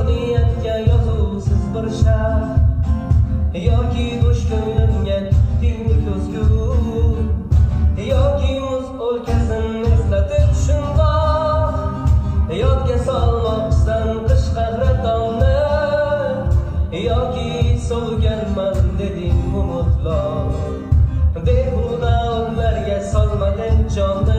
niyatga yozuvsiz bir shart yoki bo'sh ko'nglimga tilni ko'zgu yoki muz o'lkasini eslatib shundoq yodga solmoqsan qish qahratonni yoki sovuganman deding umidlar behuda o'tlarga solmading jonni